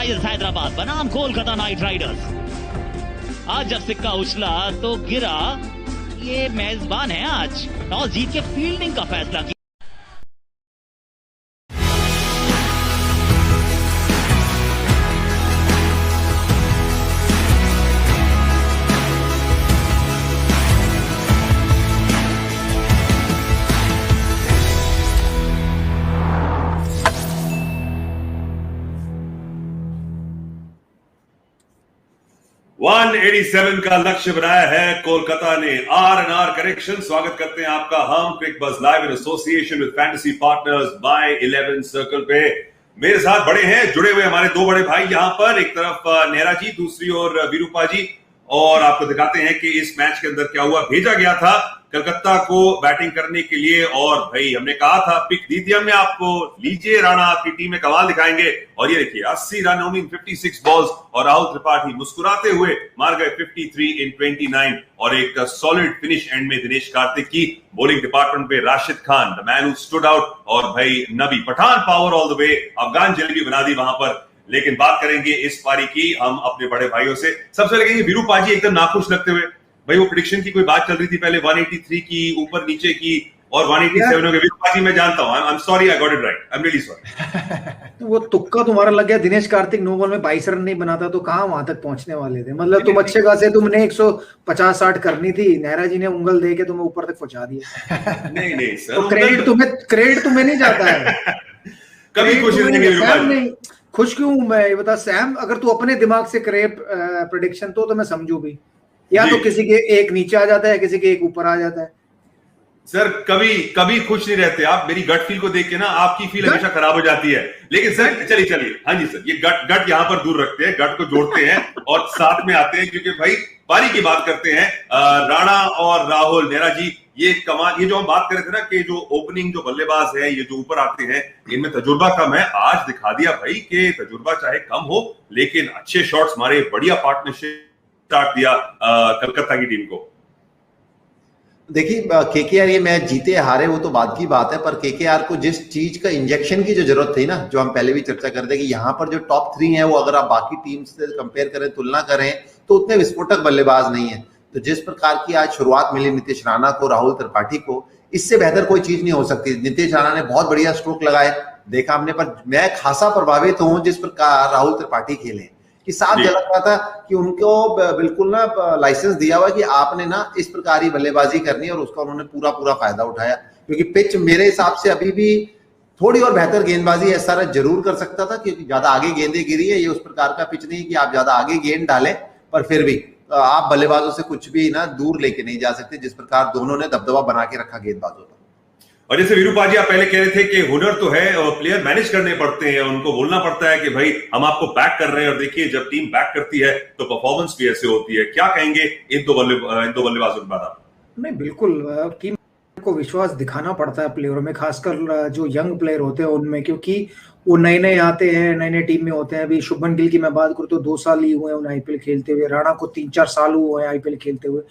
Sunrisers Hyderabad बनाम Kolkata Knight Riders. आज जब सिक्का उछला तो गिरा, ये मेजबान है आज। टॉस जीत के फील्डिंग का फैसला किया। 187 का लक्ष्य बनाया है कोलकाता ने। R&R correction. स्वागत करते हैं आपका हम Cricbuzz live in association with fantasy partners by 11 circle पे। मेरे साथ बड़े हैं, जुड़े हुए हमारे दो बड़े भाई यहाँ पर, एक तरफ नेहरा जी, दूसरी ओर वीरूपा जी। और आपको दिखाते हैं कि इस मैच के अंदर क्या हुआ। भेजा गया था कलकत्ता को बैटिंग करने के लिए और भाई हमने कहा था, पिक दी थी हमने आपको, लीजिए राणा आपकी टीम में कमाल दिखाएंगे। और ये देखिए 80 रन ओनली 56 बॉल्स और राहुल त्रिपाठी मुस्कुराते हुए मार गए 53 इन 29 और एक सॉलिड फिनिश एंड में दिनेश कार्तिक की बॉलिंग डिपार्टमेंट पे Rashid Khan the man who stood out और भाई Nabi Pathan power all the way, Afghan jalebi बना दी वहां पर। लेकिन बात करेंगे इस पारी की हम अपने बड़े भाइयों से। सबसे पहले कहेंगे वीरूपा जी एकदम नाखुश लगते हुए, भाई वो प्रेडिक्शन की कोई बात चल रही थी पहले 183 की ऊपर नीचे की और 187 हो गया। वीरूपा जी मैं जानता हूं, I am sorry, I got it right, I am really sorry. वो तुक्का तुम्हारा लग गया। दिनेश कार्तिक नो बॉल में 22 रन नहीं बनाता तो कहां वहां तक पहुंचने वाले थे। मतलब तुम अच्छे खासे, तुमने 150-60 करनी थी, नेहरा जी ने उंगल दे के तुम्हें ऊपर तक पहुंचा दिया। नहीं सर, तो क्रेडिट तुम्हें नहीं जाता है। कभी खुश नहीं। खुश क्यों मैं ये बता सैम, अगर तू अपने दिमाग से करे प्रेडिक्शन तो मैं समझू भी, या तो किसी के एक नीचे आ जाता है, किसी के एक ऊपर आ जाता है। सर कभी खुश नहीं रहते आप। मेरी गट फील को देख के ना आपकी फील हमेशा खराब हो जाती है। लेकिन सर चलिए हाँ जी सर, ये गट यहाँ पर दूर रखते हैं, गट को जोड़ते हैं और साथ में आते हैं, क्योंकि भाई पारी की बात करते हैं। राणा और राहुल, नेहरा जी, ये कमाल, ये जो हम बात कर रहे थे ना कि जो ओपनिंग जो बल्लेबाज है, ये जो ऊपर आते हैं, इनमें तजुर्बा कम है। आज दिखा दिया भाई कि तजुर्बा चाहे कम हो लेकिन अच्छे शॉट्स मारे, बढ़िया पार्टनरशिप स्टार्ट दिया कलकत्ता की टीम को। देखिए केकेआर ये मैच जीते हारे वो तो बात की बात है, पर केकेआर को जिस चीज का इंजेक्शन की जो जरूरत थी ना, जो हम पहले भी चर्चा करते हैं कि यहाँ पर जो टॉप 3 है वो अगर आप बाकी टीम से कंपेयर करें, तुलना करें, तो उतने विस्फोटक बल्लेबाज नहीं है। तो जिस प्रकार की आज शुरुआत मिली नीतीश राणा को, राहुल त्रिपाठी को, इससे बेहतर कोई चीज नहीं हो सकती। नीतीश राणा ने बहुत बढ़िया स्ट्रोक लगाए, देखा हमने, पर मैं खासा प्रभावित हूं जिस प्रकार राहुल त्रिपाठी खेले कि साफ झलक रहा था कि उनको बिल्कुल ना लाइसेंस दिया हुआ कि आपने ना इस प्रकार ही बल्लेबाजी करनी है, और उसका उन्होंने पूरा फायदा उठाया। क्योंकि पिच मेरे हिसाब से अभी भी थोड़ी और बेहतर गेंदबाजी एसआरएच जरूर कर सकता था, क्योंकि ज्यादा आगे गेंदें गिरी है। ये उस प्रकार का पिच नहीं कि आप ज्यादा आगे गेंद डालें, पर फिर भी आप बल्लेबाजों से कुछ भी ना दूर लेके नहीं जा सकते, जिस प्रकार दोनों ने दबदबा बना के रखा गेंदबाजों का। और जैसे वीरूपा जी आप पहले कह रहे थे कि हुनर तो है और प्लेयर मैनेज करने पड़ते हैं, उनको बोलना पड़ता है कि भाई हम आपको बैक कर रहे हैं। और देखिए जब टीम बैक करती है तो परफॉर्मेंस भी ऐसे होती है। क्या कहेंगे इन दो बल्लेबाजों के बाद आप? नहीं, बिल्कुल टीम को विश्वास दिखाना पड़ता है प्लेयरों में, खासकर जो यंग प्लेयर होते हैं उनमें, क्योंकि वो नए आते हैं, नए टीम में होते हैं। अभी शुभमन गिल की मैं बात करूं तो 2 साल ही हुए हैं उन्हें आईपीएल खेलते हुए, राणा को 3-4 साल हुए हैं आईपीएल खेलते हुए,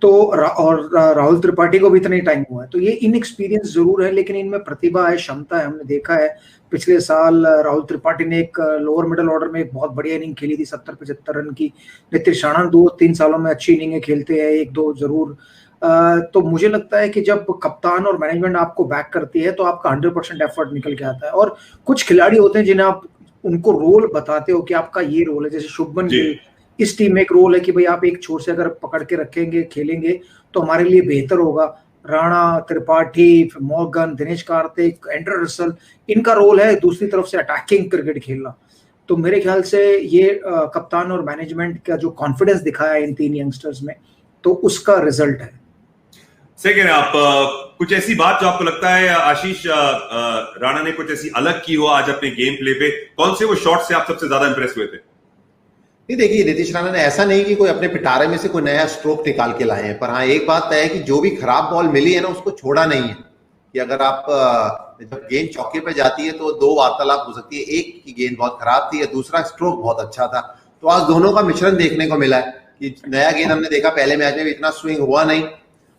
तो और राहुल त्रिपाठी को भी इतना ही टाइम हुआ है। तो ये इनएक्सपीरियंस जरूर है, लेकिन इनमें प्रतिभा है, क्षमता है। हमने देखा है पिछले साल राहुल त्रिपाठी ने एक लोअर मिडिल ऑर्डर में एक बहुत बढ़िया इनिंग खेली थी, 70-75 रन की। नीतीश राणा 2-3 सालों में अच्छी इनिंगें खेलते हैं, 1-2 जरूर। तो मुझे लगता है कि जब कप्तान और मैनेजमेंट आपको बैक करती है तो आपका 100% एफर्ट निकल के आता है। और कुछ खिलाड़ी होते हैं जिन्हें आप उनको रोल बताते हो कि आपका ये रोल है, जैसे शुभमन गिल, इस टीम में एक रोल है कि भाई आप एक छोर से अगर पकड़ के रखेंगे, खेलेंगे तो हमारे लिए बेहतर होगा। Rana, Tripathi, Morgan, Dinesh Karthik, Andre Russell, इनका रोल है दूसरी तरफ से अटैकिंग क्रिकेट खेलना। तो मेरे ख्याल से ये कप्तान और मैनेजमेंट का जो कॉन्फिडेंस दिखाया है इन 3 यंगस्टर्स में, तो उसका रिजल्ट है। सही कह रहे हैं आप। कुछ ऐसी बात जो आपको लगता है आशीष राणा ने कुछ ऐसी अलग की हो आज अपने गेम प्ले पे? कौन से वो शॉट से आप सबसे ज्यादा इंप्रेस हुए थे? नहीं, देखिए नीतीश राणा ने ऐसा नहीं कि कोई अपने पिटारे में से कोई नया स्ट्रोक निकाल के लाए हैं, पर हाँ एक बात तय है कि जो भी खराब बॉल मिली है ना उसको छोड़ा नहीं है। कि अगर आप जब गेंद चौके पे जाती है तो 2 वार्तालाप हो सकती है, एक की गेंद बहुत खराब थी, दूसरा स्ट्रोक बहुत अच्छा था। तो आज दोनों का मिश्रण देखने को मिला है कि नया गेंद हमने देखा पहले मैच में भी इतना स्विंग हुआ नहीं,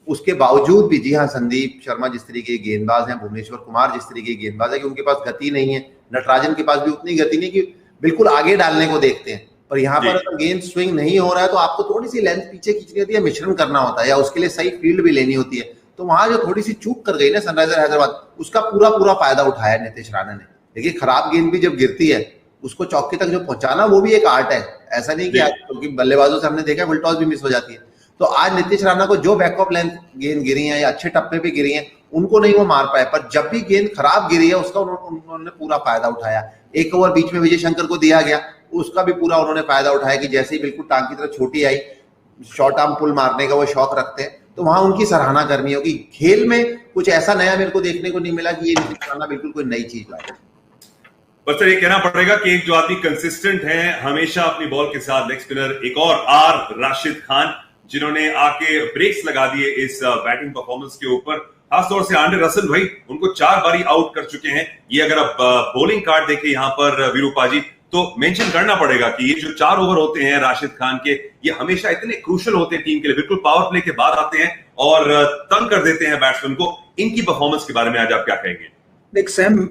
उसके बावजूद भी जी हाँ संदीप शर्मा जिस तरीके के गेंदबाज हैं, भुवनेश्वर कुमार जिस तरीके के गेंदबाज है कि उनके पास गति नहीं है, नटराजन के पास भी उतनी गति नहीं कि बिल्कुल आगे डालने को देखते हैं। पर यहाँ पर अगर गेंद स्विंग नहीं हो रहा है तो आपको थोड़ी सी लेंथ पीछे खींचनी होती है, मिश्रण करना होता है, या उसके लिए सही फील्ड भी लेनी होती है। तो वहां जो थोड़ी सी चूक कर गई ना सनराइजर हैदराबाद, उसका पूरा फायदा उठाया नीतीश राणा ने। देखिए खराब गेंद भी जब गिरती है उसको चौके तक जो पहुंचाना वो भी एक आर्ट है। ऐसा नहीं कि क्योंकि बल्लेबाजों से हमने देखा फुल टॉस भी मिस हो जाती है। तो आज नीतीश राणा को जो बैक ऑफ लेंथ गेंद गिरी है या अच्छे टप्पे पे गिरी है उनको नहीं वो मार पाए, पर जब भी गेंद खराब गिरी है उसका उन्होंने पूरा फायदा उठाया। एक ओवर बीच में विजय शंकर को दिया गया, उसका भी पूरा उन्होंने फायदा उठाया कि जैसे ही बिल्कुल टांग की तरह छोटी आई, शॉर्ट आर्म पुल मारने का वो शौक रखते हैं, तो वहां उनकी सराहना करनी होगी। खेल में कुछ ऐसा नया मेरे को देखने को नहीं मिला कि ये नीतीश राणा बिल्कुल कोई नई चीज लाए। बस सर ये कहना पड़ेगा कि एक जो आदमी कंसिस्टेंट है हमेशा अपनी बॉल के साथ, लेग स्पिनर एक और आर राशिद खान, जिन्होंने आके ब्रेक्स लगा दिए इस बैटिंग परफॉर्मेंस के ऊपर। खासतौर से आंड्रे रसल भाई उनको 4 बारी आउट कर चुके हैं। ये अगर आप बॉलिंग कार्ड देखें यहाँ पर वीरूपा जी, तो मेंशन करना पड़ेगा कि ये जो 4 ओवर होते हैं राशिद खान के, ये हमेशा इतने क्रूशल होते हैं टीम के लिए। बिल्कुल पावर प्ले के बाद आते हैं और तंग कर देते हैं बैट्समैन को। इनकी परफॉर्मेंस के बारे में आज आप क्या कहेंगे? देख सैम,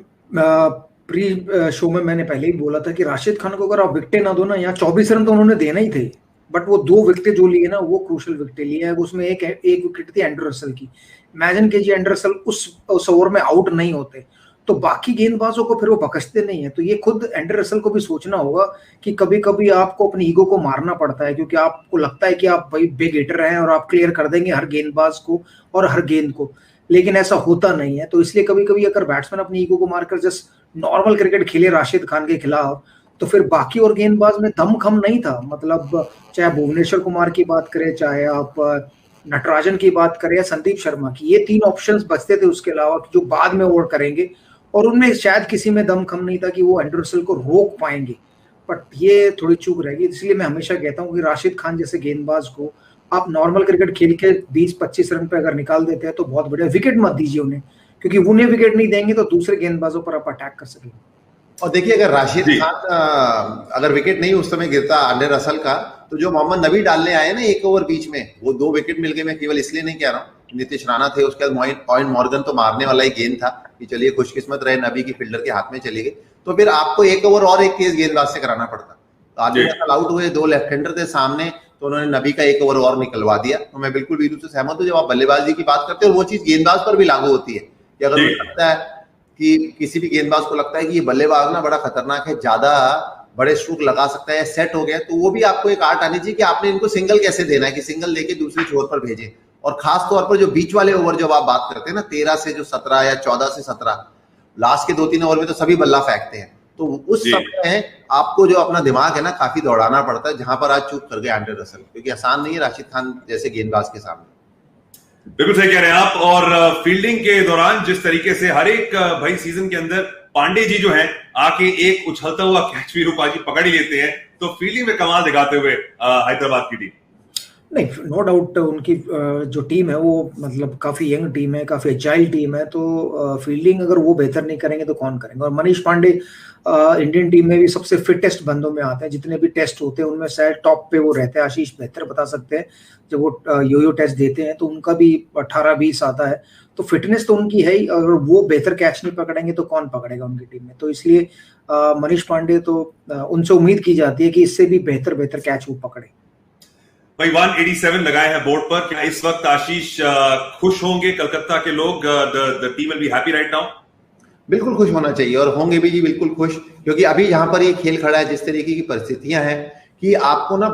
प्री शो में मैंने पहले ही बोला था कि राशिद खान को अगर आप विकेट ना दो ना, यहाँ 24 रन तो उन्होंने देना ही थे, बट वो 2 विकेट जो लिए ना वो क्रूशल विकेट लिए है। उसमें एक विकेट थी एंड्रे रसल की। इमेजिन कीजिए एंड्रे रसल उस ओवर में आउट नहीं होते तो बाकी गेंदबाजों को फिर वो बकसते नहीं है। तो ये खुद एंड्रे रसल को भी सोचना होगा कि कभी कभी आपको अपनी ईगो को मारना पड़ता है, क्योंकि आपको लगता है कि आप भाई बिग हिटर हैं और आप क्लियर कर देंगे हर गेंदबाज को और हर गेंद को, लेकिन ऐसा होता नहीं है। तो इसलिए कभी कभी अगर बैट्समैन अपनी ईगो को मारकर जस्ट नॉर्मल क्रिकेट खेले राशिद खान के खिलाफ, तो फिर बाकी और गेंदबाज में दम खम नहीं था। मतलब चाहे भुवनेश्वर कुमार की बात करें, चाहे आप नटराजन की बात करें या संदीप शर्मा की, ये 3 ऑप्शंस बचते थे उसके अलावा जो बाद में ओवर करेंगे, और उनमें शायद किसी में दम खम नहीं था कि वो एंड्रे रसल को रोक पाएंगे। बट ये थोड़ी चूक रहेगी। इसलिए मैं हमेशा कहता हूँ कि राशिद खान जैसे गेंदबाज को आप नॉर्मल क्रिकेट खेल के 20-25 रन पे अगर निकाल देते हैं तो बहुत बढ़िया। विकेट मत दीजिए उन्हें, क्योंकि उन्हें विकेट नहीं देंगे तो दूसरे गेंदबाजों पर आप अटैक कर सकेंगे। और देखिए अगर राशिद खान अगर विकेट नहीं उस समय गिरता आंड्रे रसल का, तो जो मोहम्मद नबी डालने आए ना 1 ओवर बीच में, वो 2 विकेट मिल गए। मैं केवल इसलिए नहीं कह रहा हूँ, नीतीश राणा थे, उसके बाद पॉइंट मॉर्गन तो मारने वाला ही गेंद था कि चलिए खुशकिस्मत रहे, नबी की फील्डर के हाथ में चली गई। तो फिर आपको 1 ओवर और एक तेज गेंदबाज से कराना पड़ता। तो आंड्रे रसल आउट हुए, 2 लेफ्ट हैंडर थे सामने, तो उन्होंने नबी का 1 ओवर और निकलवा दिया। तो मैं बिल्कुल वीरू से सहमत हूँ। जब आप बल्लेबाजी की बात करते हो, वो चीज गेंदबाज पर भी लागू होती है कि अगर लगता है कि किसी भी गेंदबाज को लगता है कि ये बल्लेबाज ना बड़ा खतरनाक है, ज्यादा बड़े स्ट्रोक लगा सकता है, सेट हो गया, तो वो भी आपको एक आर्ट आनी चाहिए कि आपने इनको सिंगल कैसे देना है, कि सिंगल देके दूसरे छोर पर भेजे। और खास तौर पर जो बीच वाले ओवर जब आप बात करते हैं ना, 13 से जो 17 या 14 से 17, लास्ट के 2-3 ओवर में तो सभी बल्ला फेंकते हैं। तो उस समय आपको जो अपना दिमाग है ना काफी दौड़ाना पड़ता है, जहां पर आज चूक कर गए आंड्रे रसल, क्योंकि आसान नहीं है राशिद खान जैसे गेंदबाज के सामने। बिल्कुल सही कह रहे हैं आप। और फील्डिंग के दौरान जिस तरीके से हर एक भाई सीजन के अंदर पांडे जी जो है आके एक उछलता हुआ कैच वीरूपा जी पकड़ ही लेते हैं, तो फील्डिंग में कमाल दिखाते हुए हैदराबाद की टीम। नहीं, नो डाउट उनकी जो टीम है वो मतलब काफी यंग टीम है, काफी एजाइल टीम है। तो फील्डिंग अगर वो बेहतर नहीं करेंगे तो कौन करेंगे। और मनीष पांडे इंडियन टीम में भी सबसे फिटेस्ट बंदों में आते हैं। जितने भी टेस्ट होते हैं उनमें शायद टॉप पे वो रहते हैं। आशीष बेहतर बता सकते हैं, जब वो यो टेस्ट देते हैं तो उनका भी 18-20 आता है। तो फिटनेस तो उनकी है ही, अगर वो बेहतर कैच नहीं पकड़ेंगे तो कौन पकड़ेगा उनकी टीम में। तो इसलिए मनीष पांडे तो उनसे उम्मीद की जाती है कि इससे भी बेहतर कैच वो पकड़े। भाई 187 लगाए हैं बोर्ड पर। क्या इस वक्त आशीष खुश होंगे कलकत्ता के लोग? The team will be happy right now. बिल्कुल खुश होना चाहिए और होंगे भी जी, बिल्कुल खुश। क्योंकि अभी यहाँ पर ये खेल खड़ा है, जिस तरीके की परिस्थितियां हैं कि आपको ना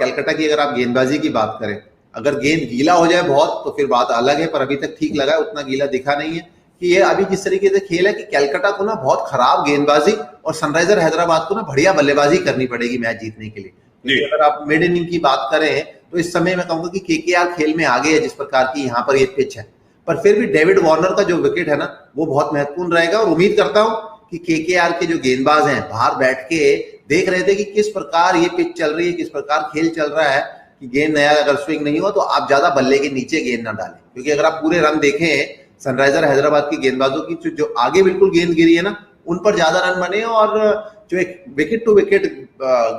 कलकत्ता की अगर आप गेंदबाजी की बात करें, अगर गेंद गीला हो जाए बहुत तो फिर बात अलग है, पर अभी तक ठीक लगा है, उतना गीला दिखा नहीं है। कि ये अभी जिस तरीके से खेल है कि कलकत्ता को ना बहुत खराब गेंदबाजी और सनराइजर हैदराबाद को ना बढ़िया बल्लेबाजी करनी पड़ेगी मैच जीतने के लिए। अगर आप मिड इनिंग की बात करें तो इस समय मैं कहूंगा कि केकेआर खेल में आगे है, जिस प्रकार की यहाँ पर ये पिच है। पर फिर भी डेविड वार्नर का जो विकेट है ना वो बहुत महत्वपूर्ण रहेगा। और उम्मीद करता हूं कि केकेआर के जो गेंदबाज हैं बाहर बैठ के देख रहे थे कि किस प्रकार ये पिच चल रही है, किस प्रकार खेल चल रहा है, कि गेंद नया अगर स्विंग नहीं हुआ तो आप ज्यादा बल्ले के नीचे गेंद ना डालें। क्योंकि अगर आप पूरे रन देखें सनराइजर हैदराबाद की गेंदबाजों की जो आगे बिल्कुल गेंद गिरी है ना, उन पर ज्यादा रन बने। और जो एक विकेट टू विकेट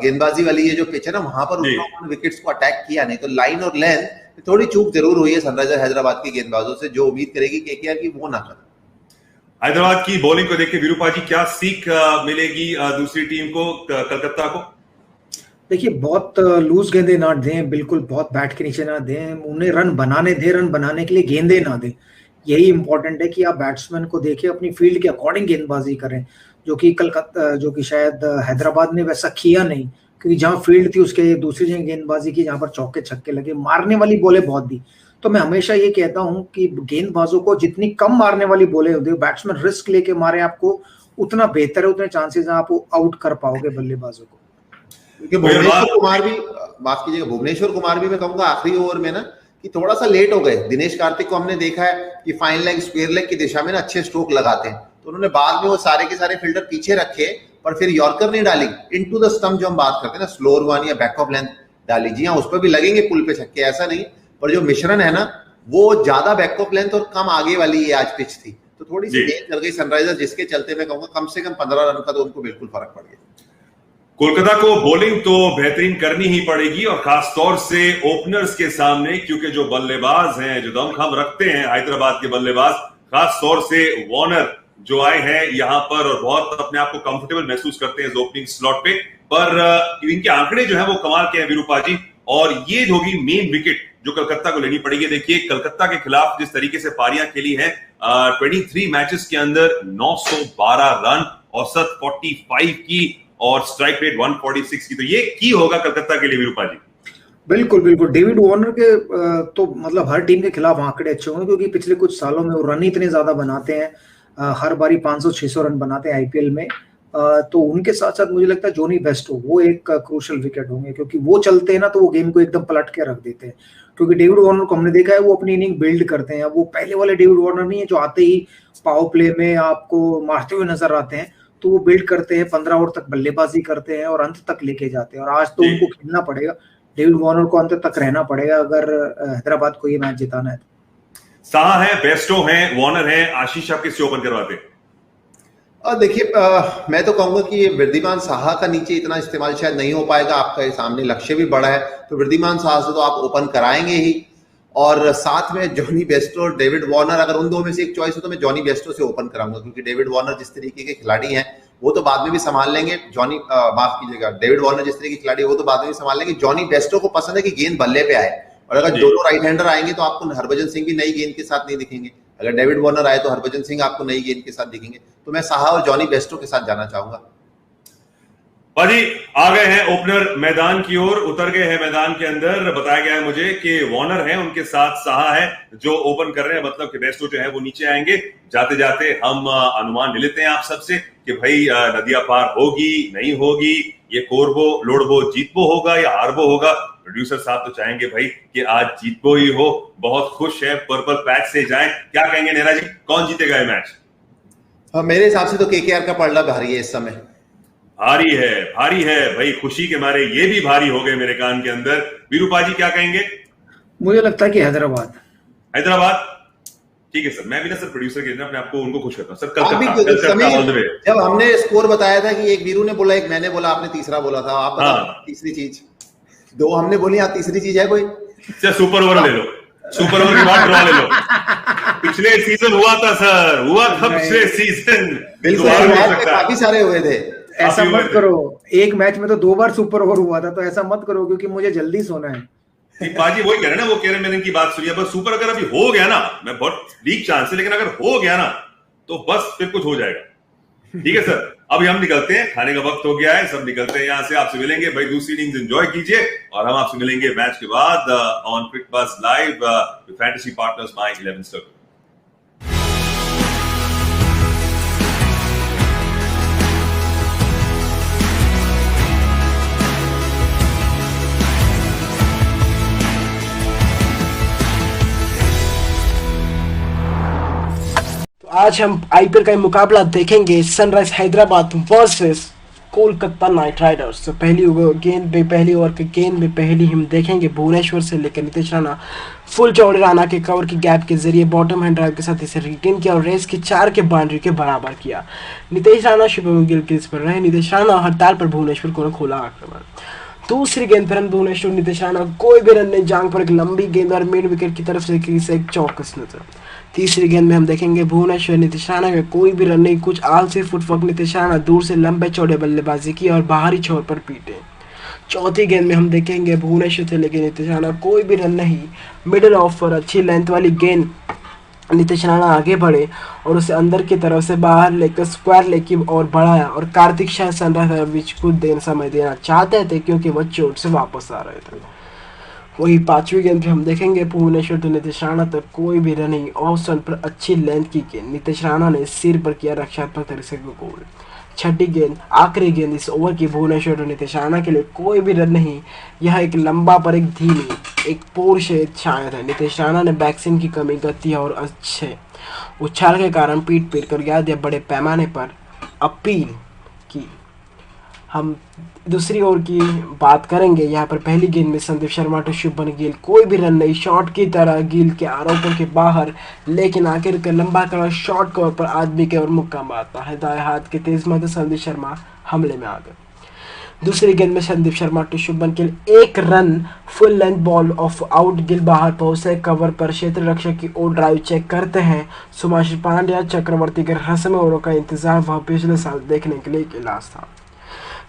गेंदबाजी वाली ये जो पिच है ना, वहां पर उन्होंने विकेट्स को अटैक किया नहीं। तो लाइन और लेंथ थोड़ी चूक जरूर हुई है सनराइजर हैदराबाद की गेंदबाजों से, जो उम्मीद करेगी केकेआर की वो ना करे। हैदराबाद की बॉलिंग को देख के वीरूपा जी क्या सीख मिलेगी दूसरी टीम को, कलकत्ता को? देखिए, बहुत लूज गेंदे ना दें, बिल्कुल बहुत बैट के नीचे ना दें, उन्हें रन बनाने दें, रन बनाने के लिए गेंदे ना दें। यही इंपॉर्टेंट है कि आप बैट्समैन को देखें, अपनी फील्ड के अकॉर्डिंग गेंदबाजी करें, जो कि शायद हैदराबाद ने वैसा किया नहीं, क्योंकि जहां फील्ड थी उसके दूसरी जगह गेंदबाजी की, जहां पर चौके छक्के लगे, मारने वाली बॉलें बहुत दी। तो मैं हमेशा ये कहता हूं कि गेंदबाजों को जितनी कम मारने वाली बॉलें होती है, बैट्समैन रिस्क लेके मारे आपको, उतना बेहतर है, उतने चांसेस आप आउट कर पाओगे बल्लेबाजों को। क्योंकि भुवनेश्वर कुमार भी, माफ कीजिएगा, भुवनेश्वर कुमार भी मैं कहूंगा आखिरी ओवर में ना कि थोड़ा सा लेट हो गए। दिनेश कार्तिक को हमने देखा है कि फाइन लेग, स्क्वायर लेग की दिशा में ना अच्छे स्ट्रोक लगाते हैं, तो उन्होंने बाद में वो सारे के सारे फील्डर पीछे रखे, पर फिर यॉर्कर नहीं डाली इनटू द स्टंप, जो हम बात करते हैं ना स्लोअर वन या बैक ऑफ लेंथ डाली। जी हाँ, उस पर भी लगेंगे पुल पे छक्के, ऐसा नहीं, पर जो मिश्रण है ना वो ज्यादा बैक ऑफ लेंथ और कम आगे वाली ये आज पिच थी, तो थोड़ी सी देर कर गई सनराइजर्स, जिसके चलते मैं कहूंगा कम से कम 15 रन का तो उनको बिल्कुल फर्क पड़ गया। कोलकाता को बॉलिंग तो बेहतरीन करनी ही पड़ेगी, और खास तौर से ओपनर्स के सामने, क्योंकि जो बल्लेबाज हैं, जो दमखम रखते हैं हैदराबाद के बल्लेबाज, खास तौर से वार्नर जो आए हैं यहां पर और बहुत अपने आप को कंफर्टेबल महसूस करते हैं ओपनिंग स्लॉट पे, पर इनके आंकड़े जो है वो कमाल के हैं वीरूपा जी, और ये होगी मेन विकेट जो कलकत्ता को लेनी पड़ेगी। देखिए कलकत्ता के खिलाफ जिस तरीके से पारियां खेली हैं, 23 मैचेस के अंदर 912 रन, औसत 45 की और स्ट्राइक रेट 146 की, तो ये की होगा कलकत्ता के लिए वीरूपा जी। बिल्कुल बिल्कुल, डेविड वार्नर के तो मतलब हर टीम के खिलाफ आंकड़े अच्छे होंगे, क्योंकि पिछले कुछ सालों में वो रन इतने ज्यादा बनाते हैं, हर बारी 500-600 रन बनाते हैं आईपीएल में। तो उनके साथ साथ मुझे लगता है जॉनी बेस्टो वो एक क्रूशियल विकेट होंगे, क्योंकि वो चलते हैं ना तो वो गेम को एकदम पलट के रख देते हैं। क्योंकि डेविड वार्नर को हमने देखा है वो अपनी इनिंग बिल्ड करते हैं, वो पहले वाले डेविड वार्नर नहीं है जो आते ही पावर प्ले में आपको मारते हुए नजर आते हैं, तो वो बिल्ड करते हैं, 15 ओवर तक बल्लेबाजी करते हैं और अंत तक लेके जाते हैं, और आज तो उनको खेलना पड़ेगा, डेविड वार्नर को अंत तक रहना पड़ेगा अगर हैदराबाद को ये मैच जिताना है। साहा है, बेस्टो है, वार्नर है, आशीष आप किससे ओपन करवाते हैं? देखिए, मैं तो कहूंगा कि वृद्धिमान साहा का नीचे इतना इस्तेमाल शायद नहीं हो पाएगा, आपका सामने लक्ष्य भी बड़ा है, तो वृद्धिमान साहा से तो आप ओपन कराएंगे ही, और साथ में जॉनी बेस्टो और डेविड वार्नर, अगर उन दो में से एक चॉइस हो तो मैं जॉनी बेस्टो से ओपन कराऊंगा, क्योंकि डेविड वार्नर जिस तरीके के खिलाड़ी हैं वो तो बाद में भी संभाल लेंगे, माफ कीजिएगा, डेविड वार्नर जिस तरीके के खिलाड़ी वो तो बाद में भी संभाल लेंगे। जॉनी बेस्टो को पसंद है कि गेंद बल्ले पे आए, और अगर दोनों राइट हैंडर आएंगे तो आपको हरभजन सिंह भी नई गेंद के साथ नहीं दिखेंगे, अगर डेविड वार्नर आए तो हरभजन सिंह आपको नई गेंद के साथ दिखेंगे, तो मैं साहा और जॉनी बेस्टो के साथ जाना चाहूंगा। भाजी आ गए हैं ओपनर मैदान की ओर, उतर गए हैं मैदान के अंदर, बताया गया है मुझे कि वार्नर है, उनके साथ साहा है जो ओपन कर रहे हैं, मतलब कि बेस्टो जो है वो नीचे आएंगे। जाते जाते हम अनुमान ले लेते हैं आप सबसे कि भाई नदिया पार होगी नहीं होगी, ये कोरबो लोड़बो जीतबो होगा या हारबो होगा। प्रोड्यूसर साहब तो चाहेंगे भाई कि आज जीतबो ही हो, बहुत खुश है, पर्पल पैच से जाएं, क्या कहेंगे नेरा जी, कौन जीतेगा ये मैच? मेरे हिसाब से तो केकेआर का पलड़ा भारी है इस समय, भारी है भाई, खुशी के मारे ये भी भारी हो गए मेरे कान के अंदर। वीरूपा जी क्या कहेंगे? मुझे लगता है कि हैदराबाद। ठीक है सर, मैं भी ना सर प्रोड्यूसर के अपने आपको उनको खुश करता हूं सर। कलकत्ता जब हमने स्कोर बताया था कि एक वीरू ने बोला, एक मैंने बोला, आपने तीसरा बोला था, आप बताओ तीसरी चीज, दो हमने बोली, आप तीसरी चीज है कोई? सुपर ओवर ले लो, सुपर ओवर के बाद ड्रॉ ले लो। पिछले सीजन हुआ था सर, हुआ था पिछले सीजन, बिल्कुल काफी सारे हुए थे। ऐसा मत करो, एक मैच में तो 2 बार सुपर ओवर हुआ था, तो ऐसा मत करो, क्योंकि मुझे जल्दी सोना है। बाजी वही कह रहे ना, वो कह रहे मैंने इनकी बात सुनी है, बस सुपर अगर अभी हो गया ना, मैं बहुत लीक चांस है, लेकिन अगर हो गया ना तो बस फिर कुछ हो जाएगा। ठीक है सर, अभी हम निकलते हैं, खाने का वक्त हो गया है, सब निकलते हैं यहाँ से, आपसे मिलेंगे भाई, दूसरी इनिंग्स एंजॉय कीजिए, और हम आपसे मिलेंगे मैच के बाद on Cricbuzz live with fantasy partners My 11 Circle. आज हम आईपीएल का मुकाबला देखेंगे, Sunrise Hyderabad versus Kolkata Knight Riders. तो पहली ओवर के गेंद में पहली हम देखेंगे भुवनेश्वर से लेकर नीतीश राणा फुल चौड़े राणा के कवर की गैप के जरिए बॉटम हैंड ड्राइव के साथ इसे रिटेन किया और रेस की 4 के बाउंड्री के बराबर किया। नीतीश राणा शुभमन गिल क्रीज पर रहे, नीतीश राणा हड़ताल पर भुवनेश्वर को खोला आक्रमण। दूसरी गेंद पर भुवनेश्वर नीतीश राणा कोई भी रन नहीं, जांग पर एक लंबी गेंद और मिड विकेट की तरफ से एक चौकस नजर। तीसरी गेंद में हम देखेंगे भुवनेश्वर नीतीश राणा में कोई भी रन नहीं, कुछ आलसी फुटवर्क नीतीश राणा दूर से लंबे चौड़े बल्लेबाजी की और बाहरी छोर पर पीटे। चौथी गेंद में हम देखेंगे भुवनेश्वर से लेकर नीतीश राणा कोई भी रन नहीं, मिडिल ऑफ पर अच्छी लेंथ वाली गेंद नीतीश राणा आगे बढ़े और उसे अंदर की तरफ से बाहर लेकर स्क्वायर लेग की ओर बढ़ाया और कार्तिक शायद सनराइजर्स बीच कुछ देर समय देना चाहते थे क्योंकि वह चोट से वापस आ रहे थे। वही पांचवी गेंद पे हम देखेंगे भुवनेश्वर तो नीतीश राणा तक कोई भी रन नहीं, ऑफ स्टंप पर अच्छी लेंथ की गेंद नीतीश राणा ने सिर पर किया रक्षात्मक तरीके से गोल। छठी गेंद आखिरी गेंद इस ओवर की भुवनेश्वर और नीतीश राणा के लिए कोई भी रन नहीं, यह एक लंबा पर एक धीमी एक पूर्ण से शायद है। नीतीश राणा ने बैक्सिन की कमी, गति और अच्छे उछाल के कारण पीट पीट कर याद या बड़े पैमाने पर अपील की। हम दूसरी ओवर की बात करेंगे। यहाँ पर पहली गेंद में संदीप शर्मा टू शुभमन गिल कोई भी रन नहीं, शॉट की तरह गिल के आरोपों के बाहर, लेकिन आखिर का लंबा करा शॉर्ट कवर पर आदमी के और मुक्का मारता है। दाएं हाथ के तेज मध्य संदीप शर्मा हमले में आ गए। दूसरी गेंद में संदीप शर्मा टू शुभमन गिल एक run, full length ball of out, Gill बाहर पहुंचे कवर पर क्षेत्र रक्षक की ओर ड्राइव चेक करते हैं। सुभाष पांड्या चक्रवर्ती के रहस्यमय ओवरों का इंतजार वह पिछले साल देखने के लिए एक इलाज था।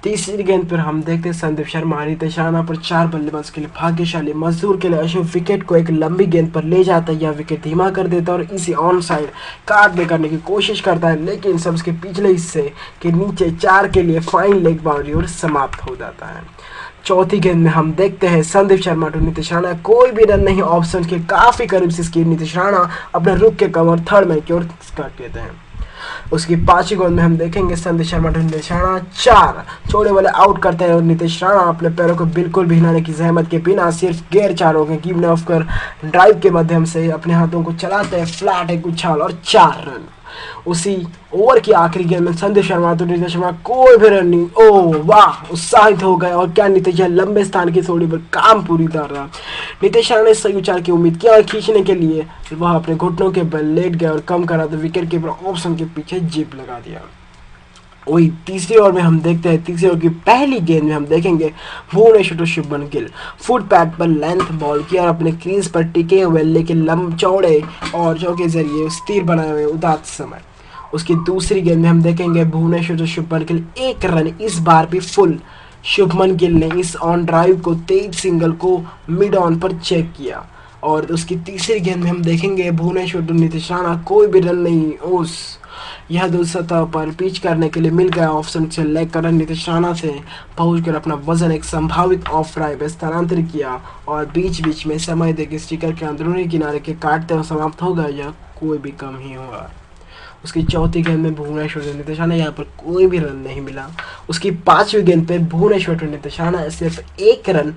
तीसरी गेंद पर हम देखते हैं संदीप शर्मा नीतीश राणा पर चार बल्लेबाज के लिए भाग्यशाली मजदूर के लिए अशोक विकेट को एक लंबी गेंद पर ले जाता है, यह विकेट धीमा कर देता है और इसी ऑन साइड काट दे करने की कोशिश करता है, लेकिन सबके पिछले हिस्से के नीचे चार के लिए फाइन लेग बाउंड्री और समाप्त हो जाता है। चौथी गेंद में हम देखते हैं संदीप शर्मा टू नीतीश राणा कोई भी रन नहीं, ऑप्शन के काफी करीब से इसकी नीतीश राणा अपने रुक के कवर थर्ड मैन की ओर काट लेते हैं। उसकी पांचवी गेंद में हम देखेंगे संदीप शर्मा टू नीतीश राणा चार छोड़े वाले आउट करते हैं और नीतीश राणा अपने पैरों को बिल्कुल भी हिलाने की जहमत के बिना सिर्फ गेयर चारों के गिवन ऑफ कर ड्राइव के माध्यम से अपने हाथों को चलाते हैं, फ्लैट एक उछाल और 4 रन। उसी ओवर की आखिरी गेंद में संदीप शर्मा तो नीतीश शर्मा कोई भी रन नहीं, ओह वाह, उत्साहित हो गए और क्या नीतीश लंबे स्थान की थोड़ी पर काम पूरी कर रहा। नीतीश राणा ने सही उछाल की उम्मीद किया और खींचने के लिए वह अपने घुटनों के बल लेट गए और कम करा तो विकेट कीपर ऑप्शन के पीछे जिप लगा दिया। वही तीसरी ओवर में हम देखते हैं, तीसरी ओवर की पहली गेंद में हम देखेंगे भुवनेश्वर शुभमन गिल फुट पैड पर लेंथ बॉल किया और अपने क्रीज पर टिके हुए लेकिन लंब चौड़े और चौके जरिए स्थिर बनाए हुए उदात समय। उसकी दूसरी गेंद में हम देखेंगे भुवनेश्वर शुभमन गिल एक रन, इस बार भी फुल शुभमन गिल ने इस ऑन ड्राइव को तेज सिंगल को मिड ऑन पर चेक किया। और उसकी तीसरी गेंद में हम देखेंगे भुवनेश्वर नीतीश राणा कोई भी रन नहीं, उस यह दूसरी सतह पर पिच करने के लिए मिल गया ऑप्शन से लेग कर नीतीश राणा से पहुंचकर अपना वजन एक संभावित ऑफ ड्राइव स्थानांतरित किया और बीच बीच में समय देकर स्टिकर के अंदरूनी किनारे के काटते हुए समाप्त हो गया, यह कोई भी कम ही हुआ। उसकी चौथी गेंद में भुवनेश्वर नीतीश राणा यहाँ पर कोई भी रन नहीं मिला। उसकी पांचवी गेंद पे भुवनेश्वर नीतीश राणा सिर्फ एक रन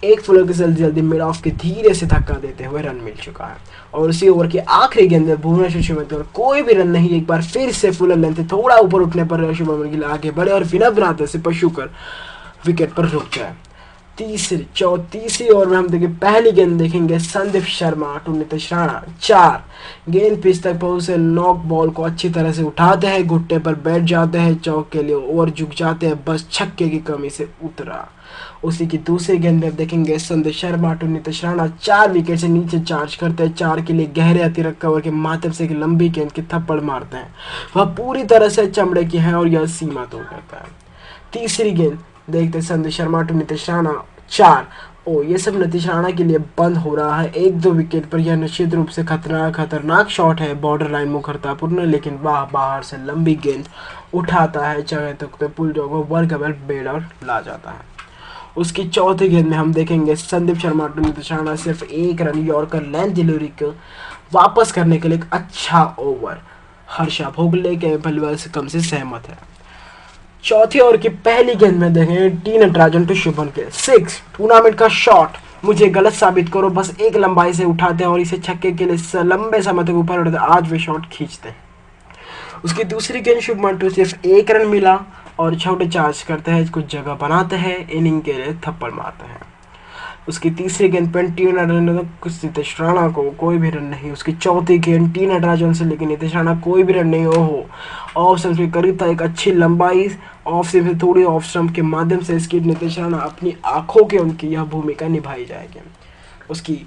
एक फ्लो के जल्दी जल्दी मिड ऑफ के धीरे से धक्का देते हुए रन मिल चुका है। और उसी ओवर की आखिरी गेंद में भुवनेश्वर शुभमन कोई भी रन नहीं, एक बार फिर से फुल लेंथ थोड़ा ऊपर उठने पर शुभमन गिल आगे बढ़े और विनम्र से पशु कर विकेट पर रुक जाए। तीसरी ओवर में हम देखें पहली गेंद देखेंगे संदीप शर्मा टू नीतीश राणा चार, गेंद पिच तक पहुंचे नॉक बॉल को अच्छी तरह से उठाते हैं, घुटने पर बैठ जाते हैं, चौक के लिए ओवर झुक जाते हैं, बस छक्के की कमी से उतरा। उसी की दूसरी गेंद में देखेंगे संदीप शर्मा टू नीतीश राणा 4 विकेट से नीचे चार्ज करते हैं, 4 के लिए गहरे अतिरिक्त कवर के माध्यम से एक लंबी गेंद के थप्पड़ मारते हैं, वह पूरी तरह से चमड़े की है और यह सीमा तोड़ करता है। तीसरी गेंद देखते संदीप शर्मा टू नीतीश राणा 4, ये सब नीतीश राणा के लिए बंद हो रहा है 1-2 विकेट पर। यह निश्चित रूप से खतरनाक शॉट है, बॉर्डर लाइन मुखरतापूर्ण, लेकिन बाहर से लंबी गेंद उठाता है, जगह तक पुल जो वर्कबल बेड और ला जाता है। उसकी चौथी गेंद में हम देखेंगे संदीप शर्मा टू नीतीश राणा सिर्फ एक रन यॉर्कर लेंथ डिलीवरी को वापस करने के लिए एक अच्छा ओवर। हर्षा भोगले के बल्लेबाज से कम से सहमत है। चौथी ओवर की पहली गेंद में देखेंगे T Natarajan to Shubman Gill 6, tournament का शॉट, मुझे गलत साबित करो, बस एक लंबाई से उठाते हैं और इसे छक्के के लिए लंबे समय तक ऊपर उड़ते, आज वे शॉट खींचते हैं। उसकी दूसरी गेंद शुभमन टू सिर्फ 1 रन मिला और छोटे चार्ज करते हैं, कुछ जगह बनाते हैं, इनिंग के लिए थप्पड़ मारते हैं। उसकी तीसरी गेंद पर टी नीतीश राणा को कोई भी रन नहीं। उसकी चौथी गेंद टी नटराजन से लेकिन नीतीश राणा कोई भी रन नहीं। ओहो, ऑफ स्टंप के करीब था, एक अच्छी लंबाई ऑफ स्टंप से थोड़ी ऑफ स्टंप के माध्यम से इसकी नीतीश राणा अपनी आंखों के उनकी यह भूमिका निभाई जाएगी। उसकी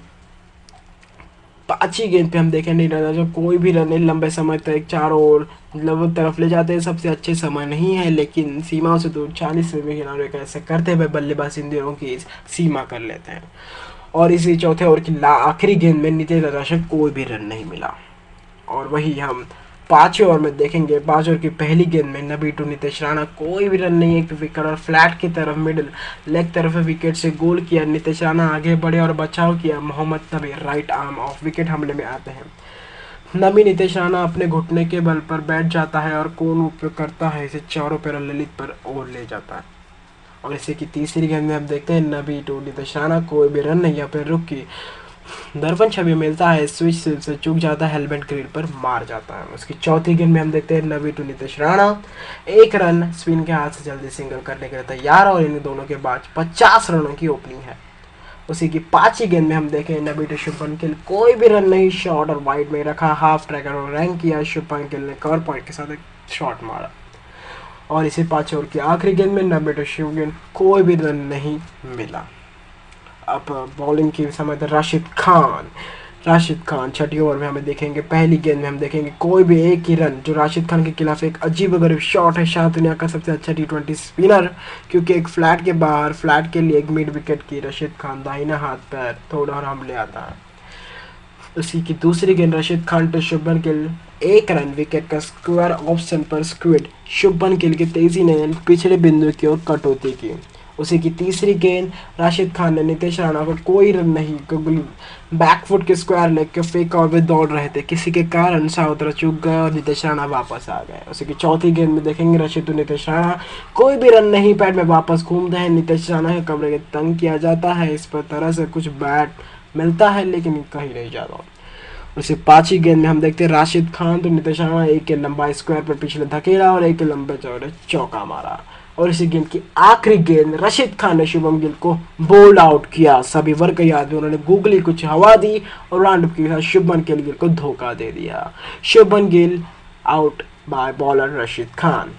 5 ही गेंद पे हम देखें नीरज राजा कोई भी रन नहीं, लंबे समय तक चारों ओर मतलब तरफ ले जाते हैं, सबसे अच्छे समय नहीं है लेकिन सीमाओं से दूर 40 रन के किनारे कैसे करते हुए बल्लेबाज इन दिनों की सीमा कर लेते हैं। और इसी चौथे ओवर की आखिरी गेंद में नीतीश राजा को कोई भी रन नहीं मिला। और वही हम 5वें ओवर में देखेंगे, 5 ओवर की पहली गेंद में नबी टू नीतीश राणा कोई भी रन नहीं, एक विकेट और फ्लैट की तरफ मिडिल लेग तरफ विकेट से गोल किया। नीतीश राणा आगे बढ़े और बचाव किया। मोहम्मद नबी राइट आर्म ऑफ विकेट हमले में आते हैं। नबी नीतीश राणा अपने घुटने के बल पर बैठ जाता है और कोन उपयोग करता है, इसे चारों पैर ललित पर ओर ले जाता है। और इसी की तीसरी गेंद में हम देखते हैं नबी टू नीतीश राणा कोई भी रन नहीं, यहाँ पर रुक की दर्पण छवि मिलता है, स्विच से चूक जाता है, हेलमेट ग्रिल पर मार जाता है। उसकी चौथी गेंद में हम देखते हैं Nabi to Nitish Rana 1 run spin के हाथ से जल्दी सिंगल करने के लिए तैयार और इन दोनों के बाद 50 रनों की ओपनिंग है। उसी की 5वीं गेंद में हम देखें नबी टू शुभमन गिल कोई भी रन नहीं, शॉट और वाइड में रखा, हाफ ट्रैकर और रैंक किया। शुभमन गिल ने कवर पॉइंट के साथ एक शॉट मारा। और इसी 5 ओवर की आखिरी गेंद में नबी टू शुभमन कोई भी रन नहीं मिला। अब बॉलिंग की समय था राशिद खान 6ठी ओवर में हमें देखेंगे, पहली गेंद में हम देखेंगे कोई भी एक ही रन, जो राशिद खान के खिलाफ एक अजीब गरीब शॉट है। शायद दुनिया का सबसे अच्छा T20 स्पिनर, क्योंकि एक फ्लैट के बाहर फ्लैट के लिए एक मिड विकेट की राशिद खान दाहिना हाथ पैर थोड़ा और हमले आता है। उसी की दूसरी गेंद Rashid Khan to Shubman Gill 1 run, wicket का स्क्वायर ऑप्शन पर स्क्विड। शुभमन गिल की तेजी ने पिछले बिंदु की ओर कटौती की। उसी की तीसरी गेंद राशिद खान ने नीतीश राणा को कोई रन नहीं, बैकफुट के स्क्वायर लेग के फेक और वे दौड़ रहे थे, किसी के कारण साउथरा चूक गए और नीतीश राणा वापस आ गए। उसी की चौथी गेंद में देखेंगे राशिद टू नीतीश राणा कोई भी रन नहीं, पैड में वापस घूमते हैं। नीतीश राणा के कमरे के तंग किया जाता है, इस पर तरह से कुछ बैट मिलता है लेकिन कहीं नहीं जाता। उसी 5वीं गेंद में हम देखते हैं राशिद खान तो नीतीश राणा एक के लंबा स्क्वायर पर पिछले धकेला और एक के लंबे चौड़े चौका मारा। और इसी गेंद की आखिरी गेंद राशिद खान ने शुभम गिल को बोल्ड आउट किया। सभी वर्ग याद में उन्होंने गूगली कुछ हवा दी और राउंड अप के साथ शुभमन गिल को धोखा दे दिया। Shubman Gill out by bowler Rashid Khan.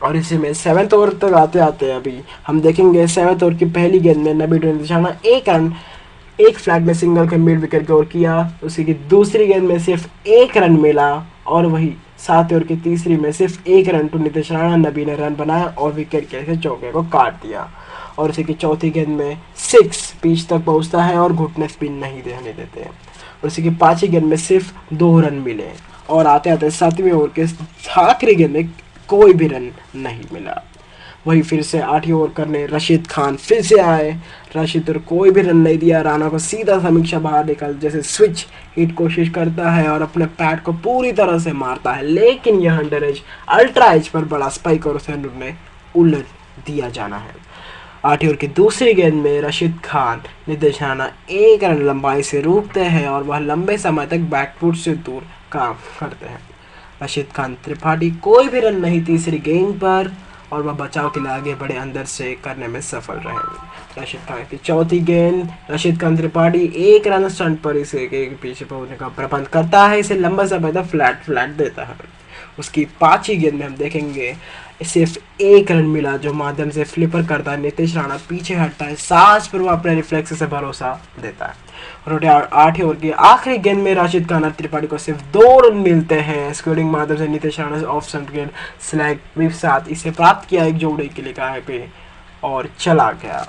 और इसी में 7वें ओवर तक आते आते अभी हम देखेंगे 7वें ओवर की पहली गेंद में नबी टू नीतीश राणा 1 रन, एक फ्लैट में सिंगल के मिड विकेट की ओर किया। उसी की दूसरी गेंद में सिर्फ 1 रन मिला और वही 7वें ओवर की तीसरी में सिर्फ 1 रन टू नीतीश राणा। नबी ने रन बनाया और विकेट के चौके को काट दिया। और उसी की चौथी गेंद में 6 पिच तक पहुंचता है और घुटने स्पिन नहीं देने देते हैं। और उसी की 5वीं गेंद में सिर्फ 2 रन मिले और आते आते 7वें ओवर के आखिरी गेंद में कोई भी रन नहीं मिला। वही फिर से 8वीं ओवर करने राशिद खान फिर से आए। राशिद और कोई भी रन नहीं दिया, राणा को सीधा समीक्षा बाहर निकल जैसे स्विच हिट कोशिश करता है और अपने पैड को पूरी तरह से मारता है, लेकिन यह under as ultra as per बड़ा स्पाइक और उसे उन्हें उलट दिया जाना है। 8वीं ओवर की दूसरी गेंद में राशिद खान नीतीश राणा 1 रन लंबाई से रोकते हैं और वह लंबे समय तक बैकफुट से दूर काम करते हैं। राशिद खान त्रिपाठी कोई भी रन नहीं तीसरी गेंद पर और वह बचाव के लिए आगे बढ़े अंदर से करने में सफल रहे। राशिद खान की चौथी गेंद राशिद खान त्रिपाठी 1 रन स्टंट पर इसे पीछे पहुंचने का प्रबंध करता है, इसे लंबा समय तक फ्लैट देता है। उसकी 5वीं गेंद में हम देखेंगे सिर्फ 1 रन मिला, जो माध्यम से फ्लिपर करता है। नीतीश राणा पीछे हटता है, सांस पर वो अपने रिफ्लेक्स से भरोसा देता है। और 8वीं ओवर की आखिरी गेंद में राशिद खान और त्रिपाठी को सिर्फ 2 रन मिलते हैं। स्कोरिंग माध्यम से नीतीश राणा ऑफ स्टंप गेंद स्लैग भी साथ इसे प्राप्त किया, एक जोड़े के लिए कहा है पे और चला गया।